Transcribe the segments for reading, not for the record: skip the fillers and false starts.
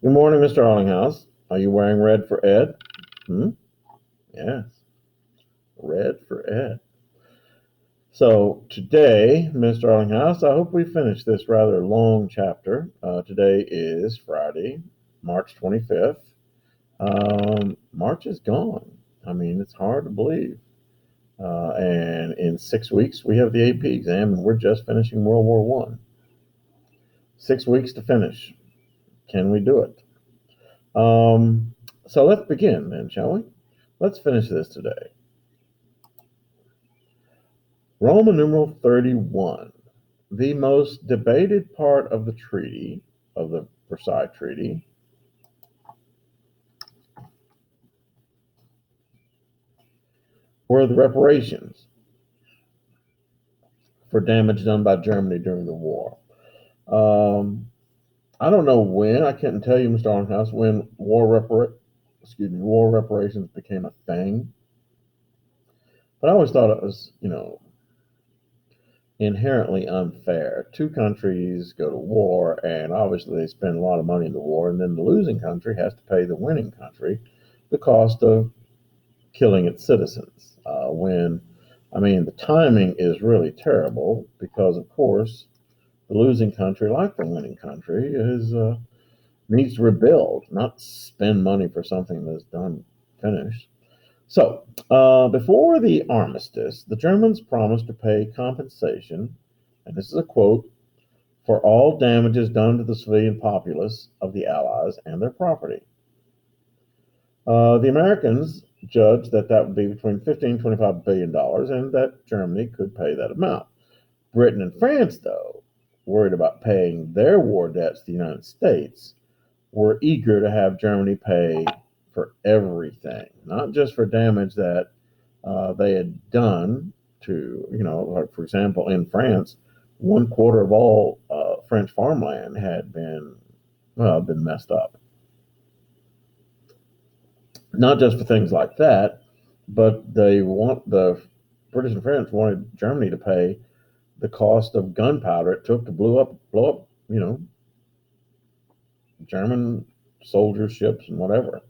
Good morning, Mr. Arlinghouse. Are you wearing red for Ed? Hmm? Yes, red for Ed. So today, Mr. Arlinghouse, I hope we finish this rather long chapter. Today is Friday, March 25th. March is gone. I mean, it's hard to believe. And in 6 weeks, we have the AP exam, and we're just finishing World War One. 6 weeks to finish. Can we do it? So let's begin then, shall we? Let's finish this today. Roman numeral 31. The most debated part of the treaty, of the Versailles Treaty, were the reparations for damage done by Germany during the war. I don't know when, I couldn't tell you, Mr. Arnhouse, when war reparations became a thing. But I always thought it was, inherently unfair. Two countries go to war, and obviously they spend a lot of money in the war, and then the losing country has to pay the winning country the cost of killing its citizens. The timing is really terrible because, of course, the losing country, like the winning country, needs to rebuild, not spend money for something that's done finished. So, before the armistice, the Germans promised to pay compensation, and this is a quote, for all damages done to the civilian populace of the Allies and their property. The Americans judged that would be between $15 and $25 billion, and that Germany could pay that amount. Britain and France, though, worried about paying their war debts to the United States, were eager to have Germany pay for everything, not just for damage that they had done to, like for example, in France, 1/4 of all French farmland had been messed up. Not just for things like that, but the British and French wanted Germany to pay the cost of gunpowder it took to blow up, German soldiers, ships, and whatever.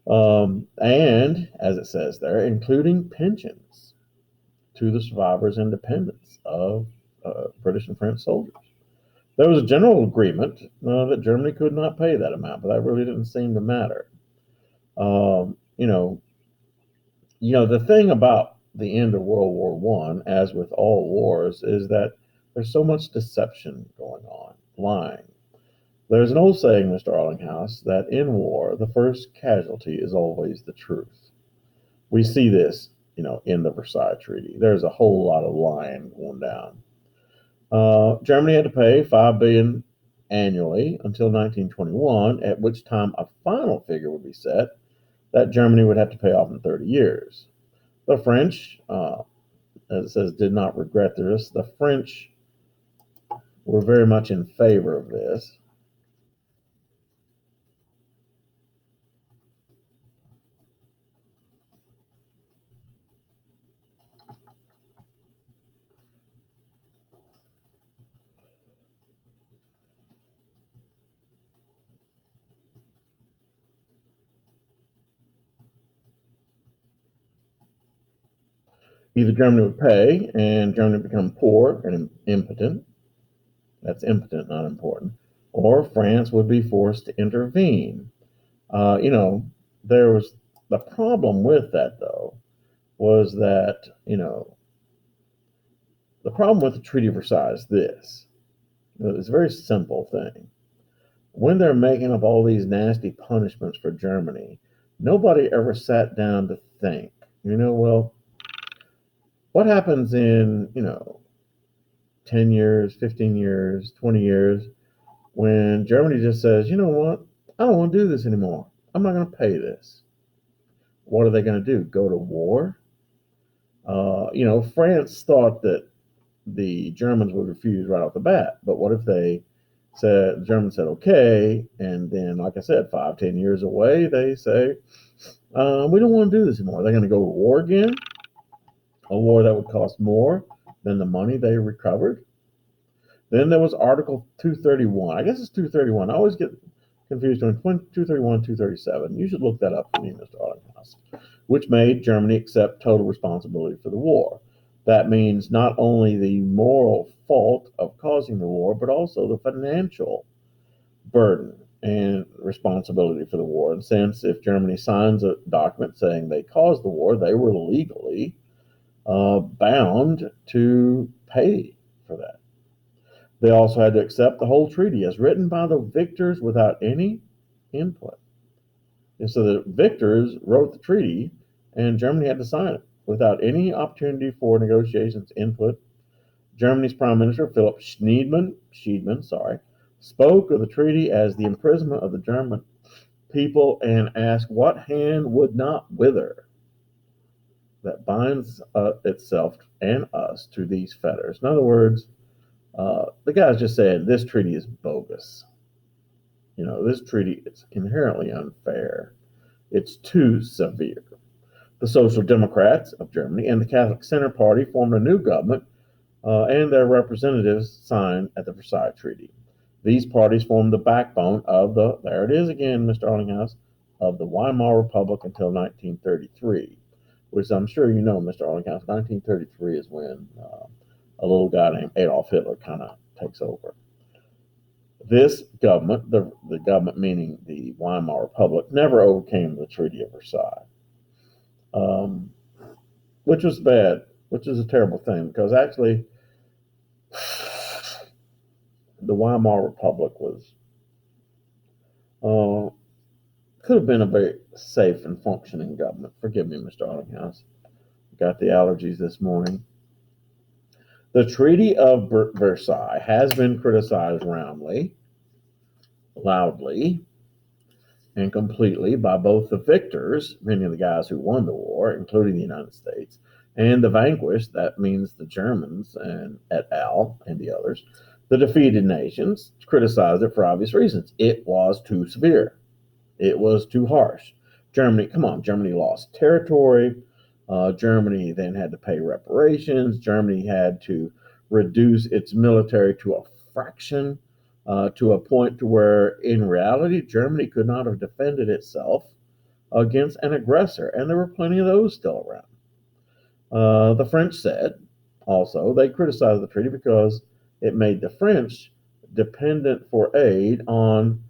And as it says there, including pensions to the survivors and dependents of British and French soldiers. There was a general agreement that Germany could not pay that amount, but that really didn't seem to matter. The thing about the end of World War One, as with all wars, is that there's so much deception going on, lying. There's an old saying, Mr. Arlinghouse, that in war, the first casualty is always the truth. We see this, in the Versailles Treaty. There's a whole lot of lying going down. Germany had to pay $5 billion annually until 1921, at which time a final figure would be set that Germany would have to pay off in 30 years. The French, as it says, did not regret this. The French were very much in favor of this. Either Germany would pay and Germany would become poor and impotent. That's impotent, not important. Or France would be forced to intervene. There was the problem with that, though, was that, the problem with the Treaty of Versailles is this. It's a very simple thing. When they're making up all these nasty punishments for Germany, nobody ever sat down to think, what happens in, 10 years, 15 years, 20 years, when Germany just says, you know what, I don't want to do this anymore. I'm not going to pay this. What are they going to do? Go to war? France thought that the Germans would refuse right off the bat. But what if the Germans said, okay, and then, like I said, 5-10 years away, they say, we don't want to do this anymore. They're going to go to war again, a war that would cost more than the money they recovered. Then there was Article 231. I guess it's 231. I always get confused between 231 and 237. You should look that up for me, Mr. Arlinghouse, which made Germany accept total responsibility for the war. That means not only the moral fault of causing the war, but also the financial burden and responsibility for the war. And since if Germany signs a document saying they caused the war, they were legally bound to pay for that. They also had to accept the whole treaty as written by the victors without any input. And so the victors wrote the treaty, and Germany had to sign it without any opportunity for negotiations input. Germany's Prime Minister, Philip Schneidman, spoke of the treaty as the imprisonment of the German people and asked what hand would not wither that binds itself and us to these fetters. In other words, the guy's just saying this treaty is bogus. This treaty is inherently unfair. It's too severe. The Social Democrats of Germany and the Catholic Center Party formed a new government, and their representatives signed at the Versailles Treaty. These parties formed the backbone of there it is again, Mr. Arlinghouse, of the Weimar Republic until 1933, which I'm sure you know, Mr. Arlinghouse, 1933 is when a little guy named Adolf Hitler kind of takes over. This government, the government meaning the Weimar Republic, never overcame the Treaty of Versailles, which was bad, which is a terrible thing, because actually the Weimar Republic was could have been a very safe and functioning government. Forgive me, Mr. Arlinghouse. Got the allergies this morning. The Treaty of Versailles has been criticized roundly, loudly, and completely by both the victors, many of the guys who won the war, including the United States, and the vanquished, that means the Germans and et al. And the others. The defeated nations criticized it for obvious reasons. It was too severe. It was too harsh. Germany lost territory. Germany then had to pay reparations. Germany had to reduce its military to a fraction, to a point to where, in reality, Germany could not have defended itself against an aggressor, and there were plenty of those still around. The French said, also, they criticized the treaty because it made the French dependent for aid on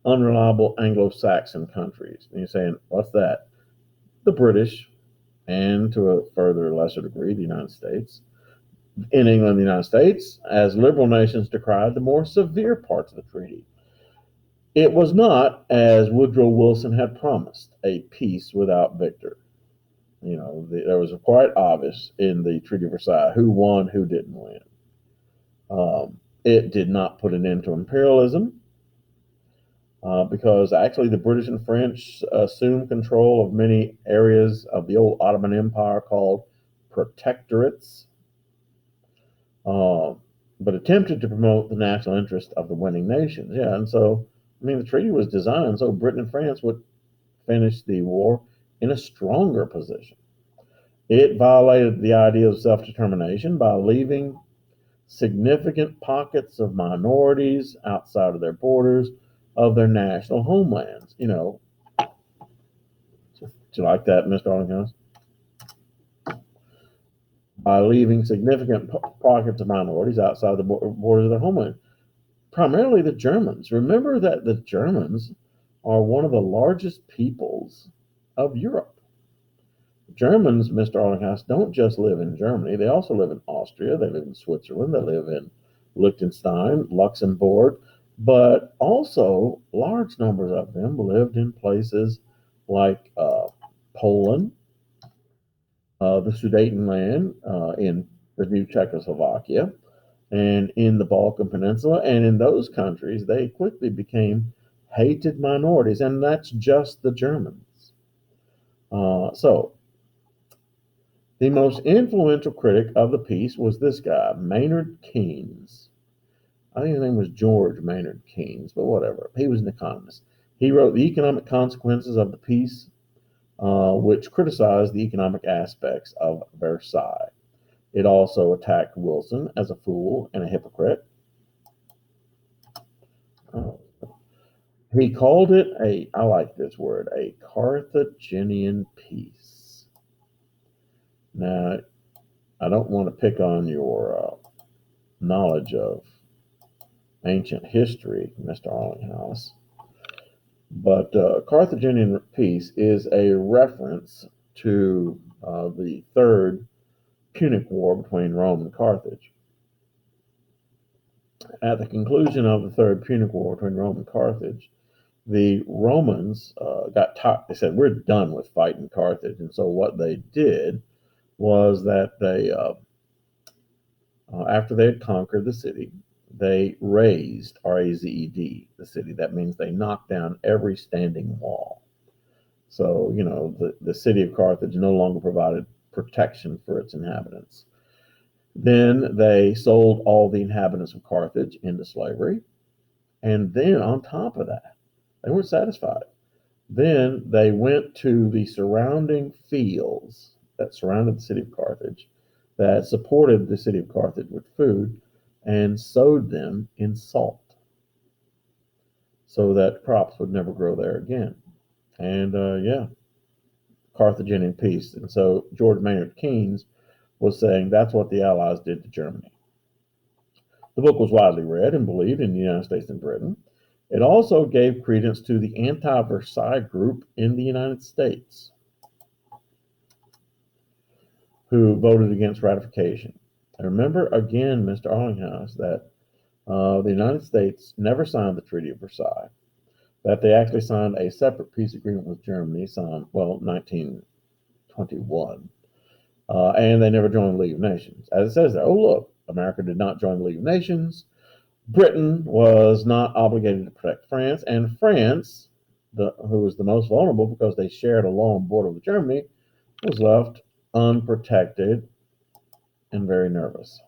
unreliable Anglo-Saxon countries. And you're saying, what's that? The British, and to a further lesser degree, the United States. In England, the United States, as liberal nations decried the more severe parts of the treaty. It was not, as Woodrow Wilson had promised, a peace without victor. There was quite obvious in the Treaty of Versailles who won, who didn't win. It did not put an end to imperialism, because actually the British and French assumed control of many areas of the old Ottoman Empire called protectorates, but attempted to promote the national interest of the winning nations. Yeah, and so, the treaty was designed so Britain and France would finish the war in a stronger position. It violated the idea of self-determination by leaving significant pockets of minorities outside of their borders of their national homelands. Do you like that, Mr. Arlinghouse? By leaving significant pockets of minorities outside the borders of their homeland. Primarily the Germans. Remember that the Germans are one of the largest peoples of Europe. Germans, Mr. Arlinghouse, don't just live in Germany. They also live in Austria. They live in Switzerland. They live in Liechtenstein, Luxembourg. But also, large numbers of them lived in places like Poland, the Sudetenland in the new Czechoslovakia, and in the Balkan Peninsula. And in those countries, they quickly became hated minorities, and that's just the Germans. So, the most influential critic of the peace was this guy, Maynard Keynes. I think his name was George Maynard Keynes, but whatever. He was an economist. He wrote The Economic Consequences of the Peace, which criticized the economic aspects of Versailles. It also attacked Wilson as a fool and a hypocrite. He called it I like this word, a Carthaginian peace. Now, I don't want to pick on your knowledge of ancient history, Mr. Arlinghouse, but Carthaginian peace is a reference to the Third Punic War between Rome and Carthage. At the conclusion of the Third Punic War between Rome and Carthage, the Romans got tired. They said, "We're done with fighting Carthage." And so what they did was that they, after they had conquered the city, they razed, R-A-Z-E-D, the city. That means they knocked down every standing wall. So, the city of Carthage no longer provided protection for its inhabitants. Then they sold all the inhabitants of Carthage into slavery. And then on top of that, they weren't satisfied. Then they went to the surrounding fields that surrounded the city of Carthage, that supported the city of Carthage with food, and sowed them in salt so that crops would never grow there again. And Carthaginian peace. And so George Maynard Keynes was saying that's what the Allies did to Germany. The book was widely read and believed in the United States and Britain. It also gave credence to the anti-Versailles group in the United States, who voted against ratification. And remember again, Mr. Arlinghouse, that the United States never signed the Treaty of Versailles, that they actually signed a separate peace agreement with Germany, signed, 1921, and they never joined the League of Nations. As it says there, oh, look, America did not join the League of Nations. Britain was not obligated to protect France, and France, who was the most vulnerable because they shared a long border with Germany, was left unprotected and very nervous.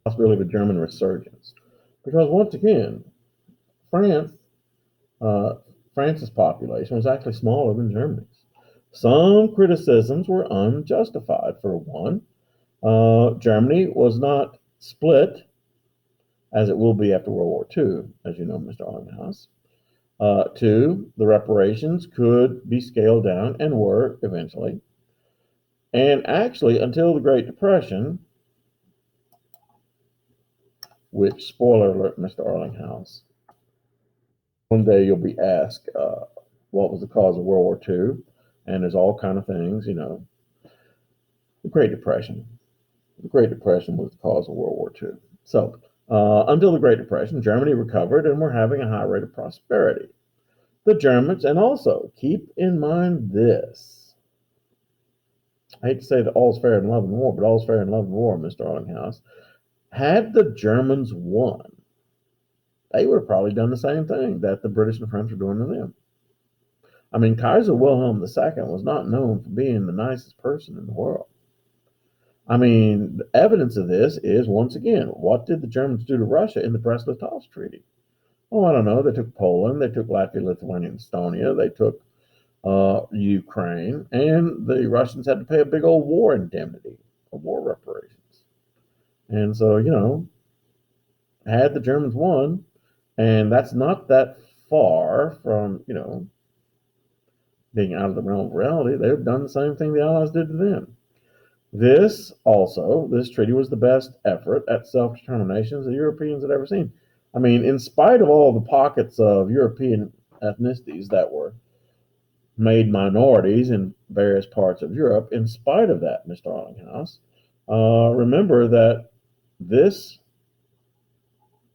Possibility of a German resurgence, because once again, France, uh, France's population was actually smaller than Germany's. Some criticisms were unjustified. For one, Germany was not split as it will be after World War II, as you know, Mr. Arlinghouse. Two, the reparations could be scaled down and were eventually. And actually, until the Great Depression, which, spoiler alert, Mr. Arlinghouse, one day you'll be asked what was the cause of World War II, and there's all kind of things, the Great Depression. The Great Depression was the cause of World War II. So, until the Great Depression, Germany recovered and were having a high rate of prosperity. The Germans, and also keep in mind this. I hate to say that all's fair in love and war, but all's fair in love and war, Mr. Arlinghouse. Had the Germans won, they would have probably done the same thing that the British and French were doing to them. I mean, Kaiser Wilhelm II was not known for being the nicest person in the world. I mean, the evidence of this is, once again, what did the Germans do to Russia in the Brest-Litovsk Treaty? Oh, I don't know. They took Poland, they took Latvia, Lithuania, and Estonia, they took Ukraine, and the Russians had to pay a big old war indemnity, a war reparations. And so, had the Germans won, and that's not that far from, being out of the realm of reality, they would have done the same thing the Allies did to them. This treaty was the best effort at self-determination the Europeans had ever seen. I mean, in spite of all the pockets of European ethnicities that were made minorities in various parts of Europe, in spite of that, Mr. Arlinghouse, remember that this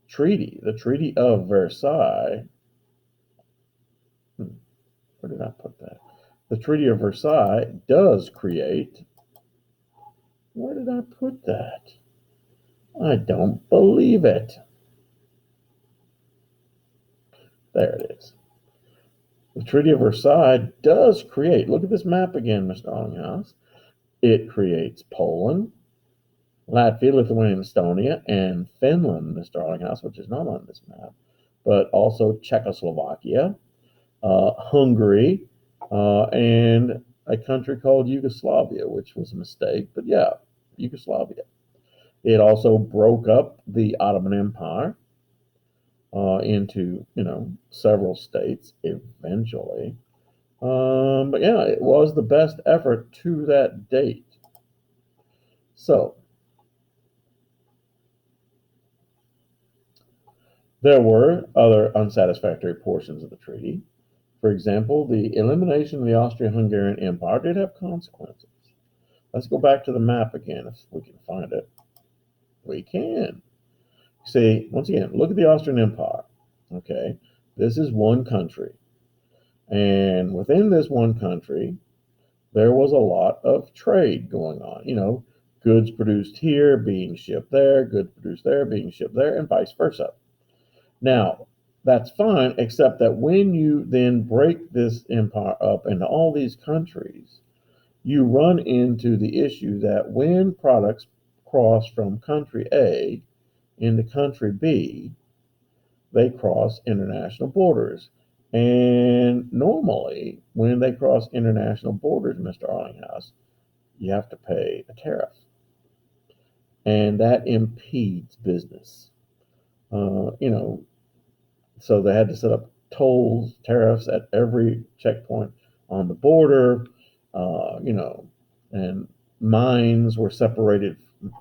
treaty, the Treaty of Versailles, where did I put that? The Treaty of Versailles does create, where did I put that? I don't believe it. There it is. The Treaty of Versailles does create, look at this map again, Mr. Arlinghouse. It creates Poland, Latvia, Lithuania, Estonia, and Finland, Mr. Arlinghouse, which is not on this map. but also Czechoslovakia, Hungary, and a country called Yugoslavia, which was a mistake, but yeah, Yugoslavia. It also broke up the Ottoman Empire into, several states eventually. But yeah, it was the best effort to that date. So there were other unsatisfactory portions of the treaty. For example, the elimination of the Austrian-Hungarian Empire did have consequences. Let's go back to the map again if we can find it. We can. See, once again, look at the Austrian Empire. Okay, this is one country. And within this one country, there was a lot of trade going on. Goods produced here being shipped there, goods produced there being shipped there, and vice versa. Now, that's fine, except that when you then break this empire up into all these countries, you run into the issue that when products cross from country A into country B, they cross international borders. And normally, when they cross international borders, Mr. Arlinghouse, you have to pay a tariff. And that impedes business. You know, So they had to set up tolls, tariffs at every checkpoint on the border, and mines were separated.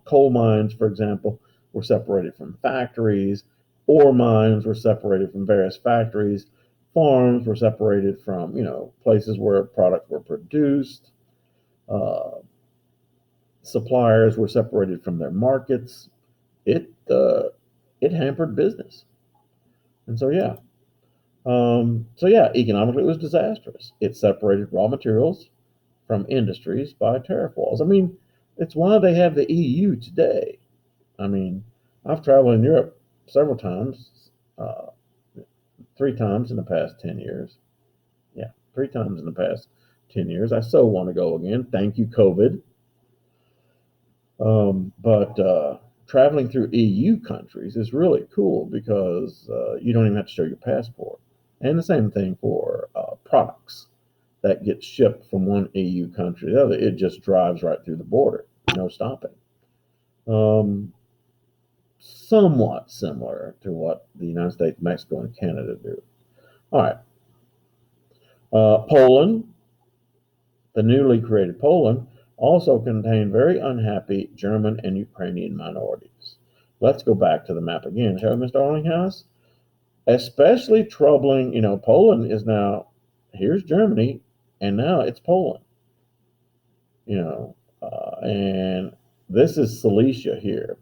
Coal mines, for example, were separated from factories. Ore mines were separated from various factories. Farms were separated from, places where products were produced. Uh, Suppliers were separated from their markets. It hampered business, and economically it was disastrous. It separated raw materials from industries by tariff walls. I mean, it's why they have the EU today. I mean, I've traveled in Europe several times, 3 times in the past 10 years. Yeah, 3 times in the past 10 years. I so want to go again. Thank you, COVID. But traveling through EU countries is really cool because you don't even have to show your passport. And the same thing for products that get shipped from one EU country to the other. It just drives right through the border, no stopping. Um, Somewhat similar to what the United States, Mexico, and Canada do. All right. Poland, the newly created Poland, also contained very unhappy German and Ukrainian minorities. Let's go back to the map again, shall we, Mr. Arlinghouse? Especially troubling, Poland is now, here's Germany, and now it's Poland, and this is Silesia here.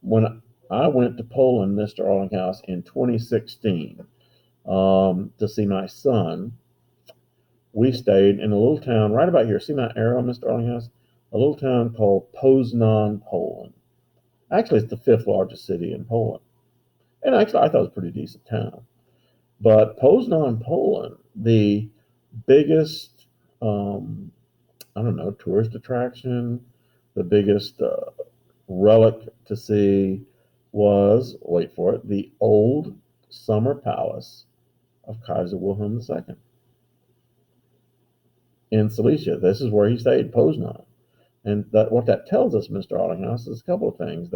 When I went to Poland, Mr. Arlinghouse, in 2016 to see my son, we stayed in a little town right about here. See my arrow, Mr. Arlinghouse? A little town called Poznan, Poland. Actually, it's the 5th largest city in Poland. And actually, I thought it was a pretty decent town. But Poznan, Poland, the biggest, I don't know, tourist attraction, the biggest relic to see was, wait for it, the old summer palace of Kaiser Wilhelm II in Silesia. This is where he stayed, Poznan. And what that tells us, Mr. Arlinghouse, is a couple of things.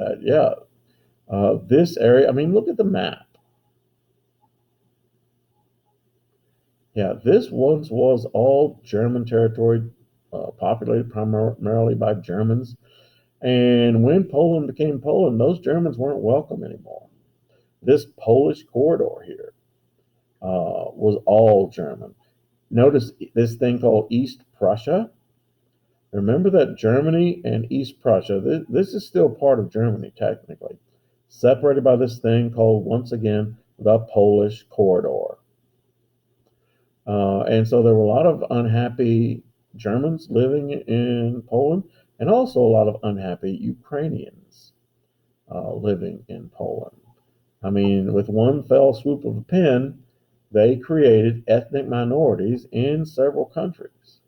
This area, I mean, look at the map. Yeah, this once was all German territory, populated primarily by Germans. And when Poland became Poland, those Germans weren't welcome anymore. This Polish corridor here was all German. Notice this thing called East Prussia. Remember that Germany and East Prussia, this is still part of Germany technically, separated by this thing called, once again, the Polish corridor. And so there were a lot of unhappy Germans living in Poland, and also a lot of unhappy Ukrainians living in Poland. I mean, with one fell swoop of a pen, they created ethnic minorities in several countries.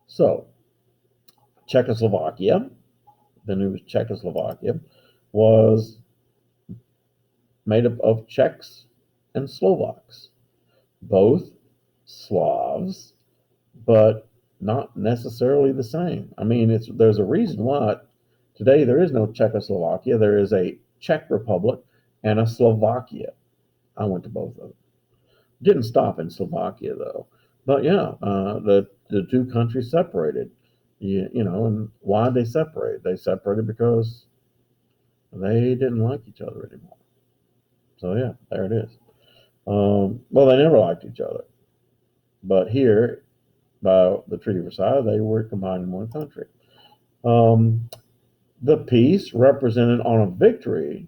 So, Czechoslovakia, the new Czechoslovakia, was made up of Czechs and Slovaks, both Slavs, but not necessarily the same. I mean, there's a reason why today there is no Czechoslovakia. There is a Czech Republic and a Slovakia. I went to both of them. Didn't stop in Slovakia though. But yeah, the two countries separated. And why they separate? They separated because they didn't like each other anymore. So yeah, there it is. Well, they never liked each other, but here by the Treaty of Versailles, they were combined in one country. The peace represented on a victory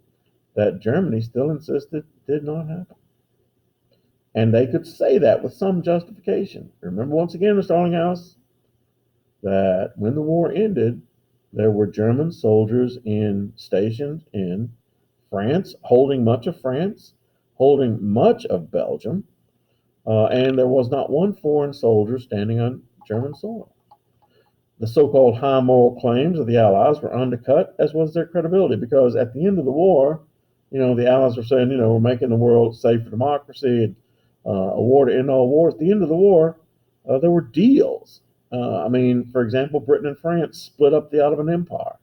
that Germany still insisted did not happen. And they could say that with some justification. Remember, once again, Mr. Allinghouse, that when the war ended, there were German soldiers stationed in France, holding much of France, holding much of Belgium, and there was not one foreign soldier standing on German soil. The so-called high moral claims of the Allies were undercut, as was their credibility, because at the end of the war, the Allies were saying, we're making the world safe for democracy and a war to end all wars. At the end of the war, there were deals. For example, Britain and France split up the Ottoman Empire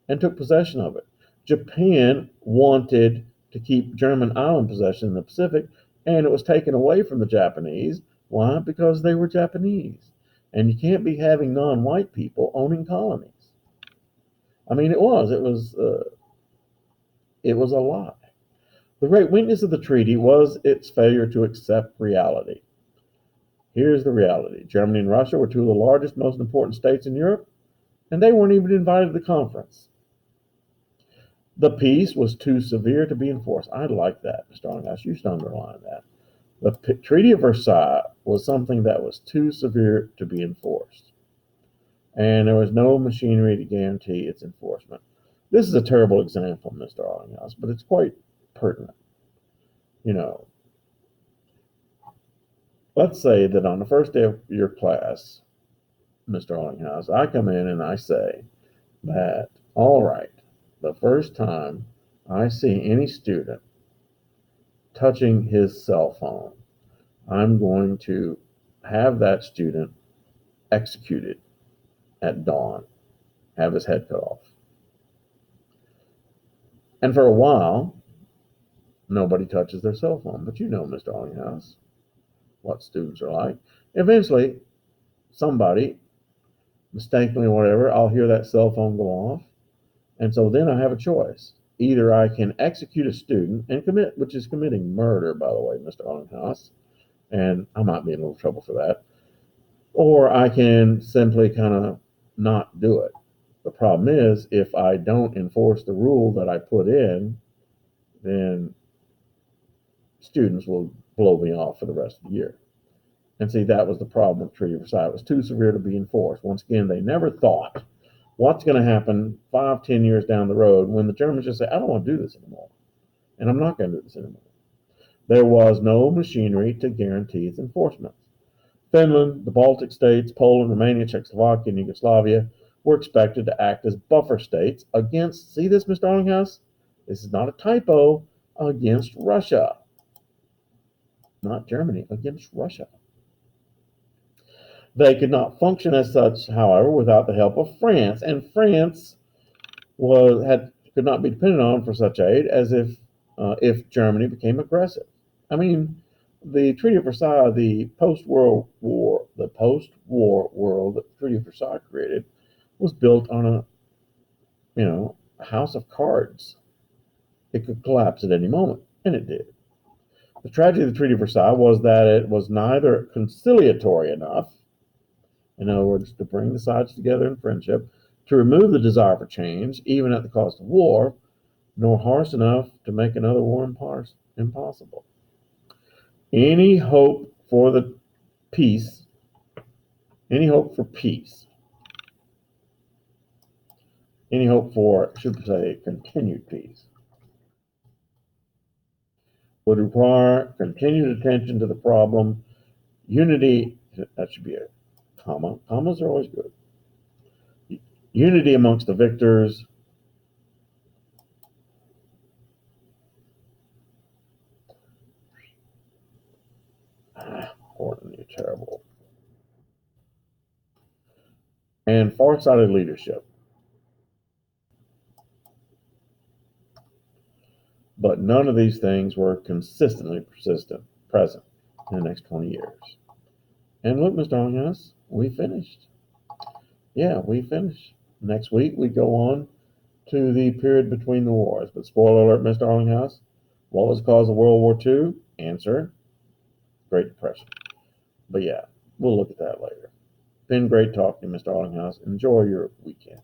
and took possession of it. Japan wanted to keep German island possession in the Pacific, and it was taken away from the Japanese. Why? Because they were Japanese. And you can't be having non-white people owning colonies. It was a lie. The great weakness of the treaty was its failure to accept reality. Here's the reality. Germany and Russia were two of the largest, most important states in Europe, and they weren't even invited to the conference. The peace was too severe to be enforced. I like that, Mr. Allinghouse. You should underline that. The Treaty of Versailles was something that was too severe to be enforced, and there was no machinery to guarantee its enforcement. This is a terrible example, Mr. Allinghouse, but it's quite pertinent. Let's say that on the first day of your class, Mr. Allinghouse, I come in and I say that, all right, the first time I see any student touching his cell phone, I'm going to have that student executed at dawn, have his head cut off. And for a while, nobody touches their cell phone. But Mr. Allinghouse, what students are like. Eventually, somebody, mistakenly or whatever, I'll hear that cell phone go off. And so then I have a choice. Either I can execute a student and which is committing murder, by the way, Mr. Allinghouse, and I might be in a little trouble for that, or I can simply kind of not do it. The problem is, if I don't enforce the rule that I put in, then students will blow me off for the rest of the year. And see, that was the problem with the Treaty of Versailles. It was too severe to be enforced. Once again, they never thought what's going to happen 5-10 years down the road when the Germans just say, I don't want to do this anymore, and I'm not going to do this anymore. There was no machinery to guarantee its enforcement. Finland, the Baltic states, Poland, Romania, Czechoslovakia, and Yugoslavia were expected to act as buffer states against, see this, Mr. Allinghouse? This is not a typo, against Russia. Not Germany, against Russia. They could not function as such, however, without the help of France, and France could not be depended on for such aid as if Germany became aggressive. The Treaty of Versailles, the post-war world that the Treaty of Versailles created, was built on a house of cards. It could collapse at any moment, and it did. The tragedy of the Treaty of Versailles was that it was neither conciliatory enough, in other words, to bring the sides together in friendship, to remove the desire for change, even at the cost of war, nor harsh enough to make another war impossible. Any hope for peace, any hope for, should say, continued peace, would require continued attention to the problem, unity, that should be a comma. Commas are always good. Unity amongst the victors, terrible. And far-sighted leadership. But none of these things were consistently present in the next 20 years. And look, Mr. Darlinghouse, we finished. Yeah, we finished. Next week, we go on to the period between the wars. But spoiler alert, Mr. Darlinghouse, what was the cause of World War II? Answer, Great Depression. But yeah, we'll look at that later. Been great talking to you, Mr. Darlinghouse. Enjoy your weekend.